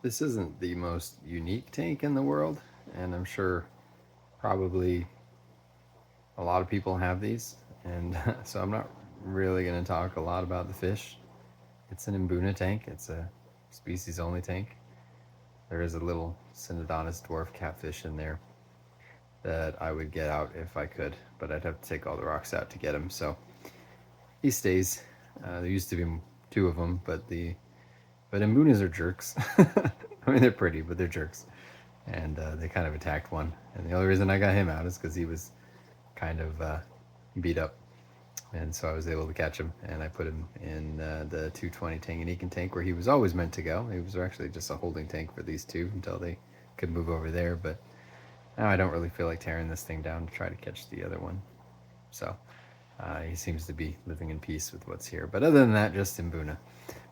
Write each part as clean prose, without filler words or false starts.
This isn't the most unique tank in the world, and I'm sure probably a lot of people have these. And so I'm not really going to talk a lot about the fish. It's an mbuna tank. It's a species only tank. There is a little Synodontis dwarf catfish in there that I would get out if I could, but I'd have to take all the rocks out to get him. So he stays. There used to be two of them, but mbunas are jerks. I mean, they're pretty, but they're jerks, and they kind of attacked one. And the only reason I got him out is because he was kind of beat up, and so I was able to catch him, and I put him in the 220 Tanganyika tank where he was always meant to go. He was actually just a holding tank for these two until they could move over there. But now I don't really feel like tearing this thing down to try to catch the other one. So he seems to be living in peace with what's here. But other than that, just mbuna.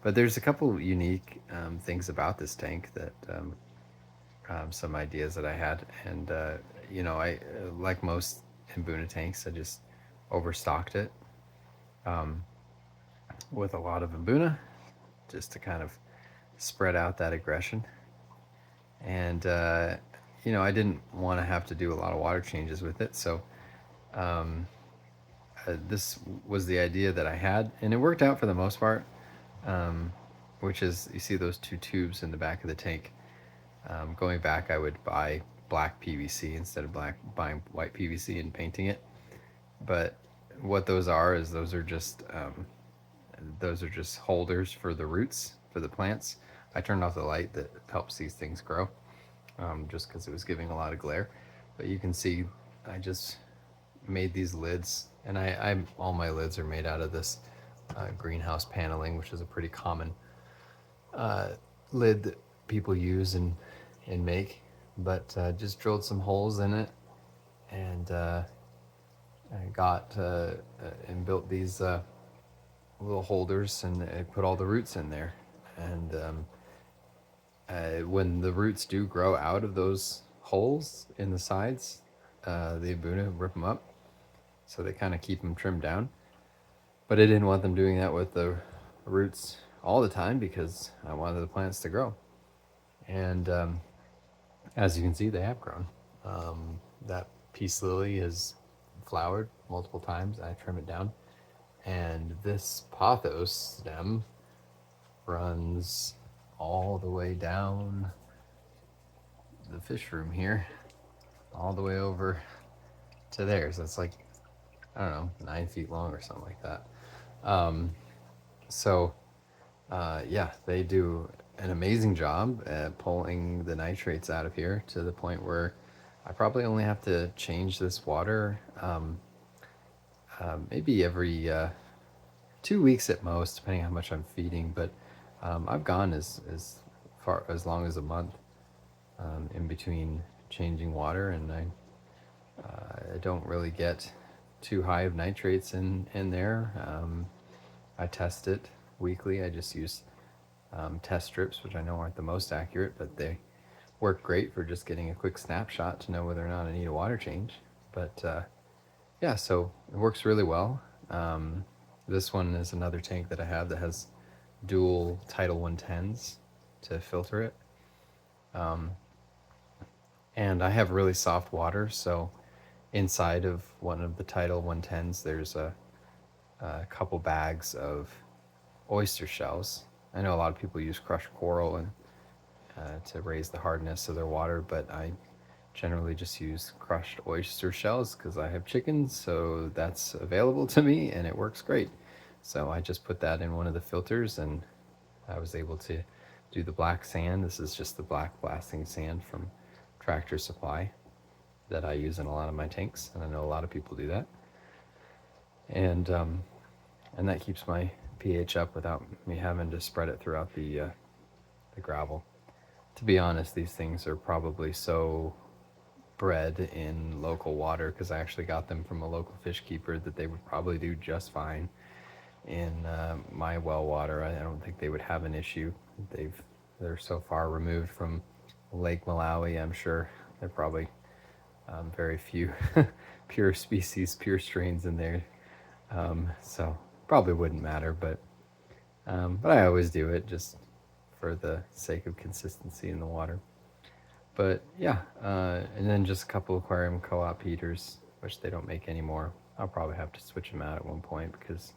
But there's a couple unique things about this tank that some ideas that I had, and I like most mbuna tanks, I just overstocked it with a lot of mbuna just to kind of spread out that aggression. And I didn't want to have to do a lot of water changes with it, so this was the idea that I had, and it worked out for the most part. Which is, you see those two tubes in the back of the tank. Going back, I would buy black PVC instead of buying white PVC and painting it. But what those are is those are just holders for the roots for the plants. I turned off the light that helps these things grow, just because it was giving a lot of glare. But you can see I just made these lids, and I all my lids are made out of this greenhouse paneling, which is a pretty common lid that people use and make. But just drilled some holes in it, and I got and built these little holders, and I put all the roots in there. And when the roots do grow out of those holes in the sides, the mbuna rip them up, so they kind of keep them trimmed down. But I didn't want them doing that with the roots all the time because I wanted the plants to grow. And as you can see, they have grown. That peace lily has flowered multiple times. I trim it down. And this pothos stem runs all the way down the fish room here, all the way over to there. So it's like, I don't know, 9 feet long or something like that. Um, so, yeah, they do an amazing job at pulling the nitrates out of here to the point where I probably only have to change this water maybe every 2 weeks at most, depending on how much I'm feeding. But I've gone as long as a month in between changing water, and I don't really get too high of nitrates in there. I test it weekly. I just use test strips, which I know aren't the most accurate, but they work great for just getting a quick snapshot to know whether or not I need a water change. But yeah, so it works really well. This one is another tank that I have that has dual Tidal 110s to filter it. And I have really soft water, so inside of one of the Tidal 110s, there's a couple bags of oyster shells. I know a lot of people use crushed coral and to raise the hardness of their water, but I generally just use crushed oyster shells because I have chickens, so that's available to me and it works great. So I just put that in one of the filters, and I was able to do the black sand. This is just the black blasting sand from Tractor Supply that I use in a lot of my tanks, and I know a lot of people do that. And that keeps my pH up without me having to spread it throughout the gravel. To be honest, these things are probably so bred in local water, because I actually got them from a local fish keeper, that they would probably do just fine in my well water. I don't think they would have an issue. They're so far removed from Lake Malawi. I'm sure they're probably very few pure species, pure strains in there. So probably wouldn't matter, but I always do it just for the sake of consistency in the water. But yeah, and then just a couple aquarium co-op heaters, which they don't make anymore. I'll probably have to switch them out at one point because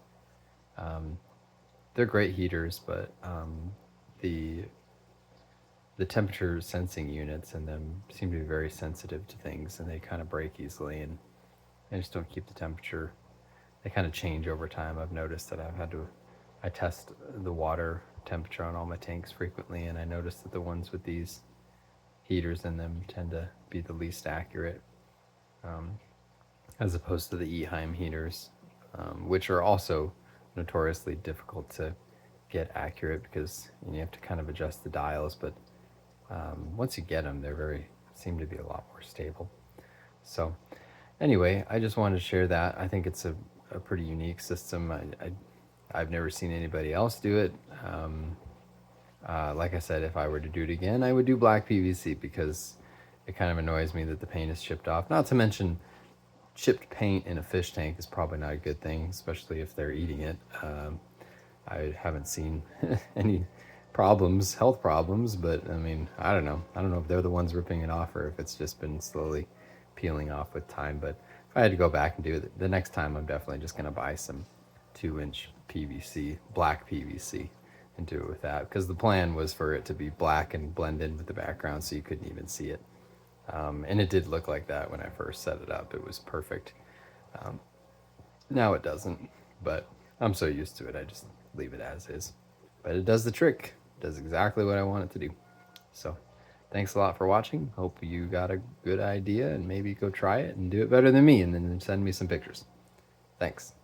um, they're great heaters, but the the temperature sensing units in them seem to be very sensitive to things, and they kind of break easily, and they just don't keep the temperature. They kind of change over time. I've noticed that I test the water temperature on all my tanks frequently, and I noticed that the ones with these heaters in them tend to be the least accurate, um, as opposed to the Eheim heaters, which are also notoriously difficult to get accurate because you have to kind of adjust the dials. But once you get them, they're very seem to be a lot more stable. So anyway, I just wanted to share that. I think it's a pretty unique system. I've never seen anybody else do it. Like I said, if I were to do it again, I would do black PVC because it kind of annoys me that the paint is chipped off. Not to mention, chipped paint in a fish tank is probably not a good thing, especially if they're eating it. I haven't seen any problems, health problems, but I mean, I don't know. I don't know if they're the ones ripping it off or if it's just been slowly peeling off with time. But if I had to go back and do it the next time, I'm definitely just going to buy some 2-inch PVC, black PVC, and do it with that. Because the plan was for it to be black and blend in with the background so you couldn't even see it. And it did look like that when I first set it up. It was perfect. Now it doesn't, but I'm so used to it, I just leave it as is. But it does the trick. It does exactly what I want it to do. So thanks a lot for watching. Hope you got a good idea and maybe go try it and do it better than me and then send me some pictures. Thanks.